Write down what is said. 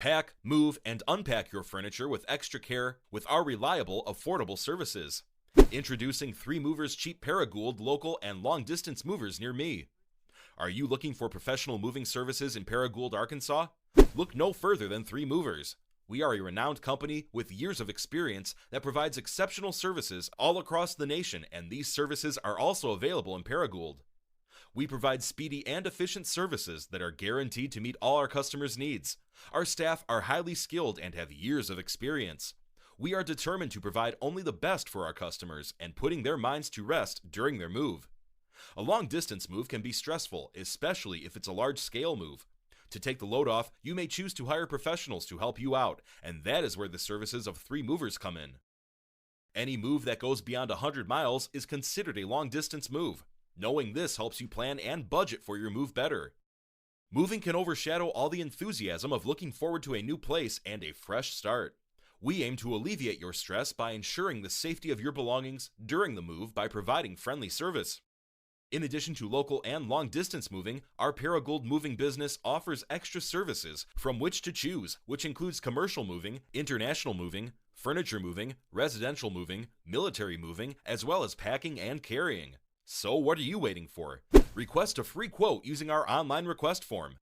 Pack, move, and unpack your furniture with extra care with our reliable, affordable services. Introducing 3 Movers Cheap Paragould local and long distance movers near me. Are you looking for professional moving services in Paragould, Arkansas? Look no further than 3 Movers. We are a renowned company with years of experience that provides exceptional services all across the nation, and these services are also available in Paragould. We provide speedy and efficient services that are guaranteed to meet all our customers' needs. Our staff are highly skilled and have years of experience. We are determined to provide only the best for our customers and putting their minds to rest during their move. A long-distance move can be stressful, especially if it's a large-scale move. To take the load off, you may choose to hire professionals to help you out, and that is where the services of 3 Movers come in. Any move that goes beyond 100 miles is considered a long-distance move. Knowing this helps you plan and budget for your move better. Moving can overshadow all the enthusiasm of looking forward to a new place and a fresh start. We aim to alleviate your stress by ensuring the safety of your belongings during the move by providing friendly service. In addition to local and long-distance moving, our Paragould moving business offers extra services from which to choose, which includes commercial moving, international moving, furniture moving, residential moving, military moving, as well as packing and carrying. So what are you waiting for? Request a free quote using our online request form.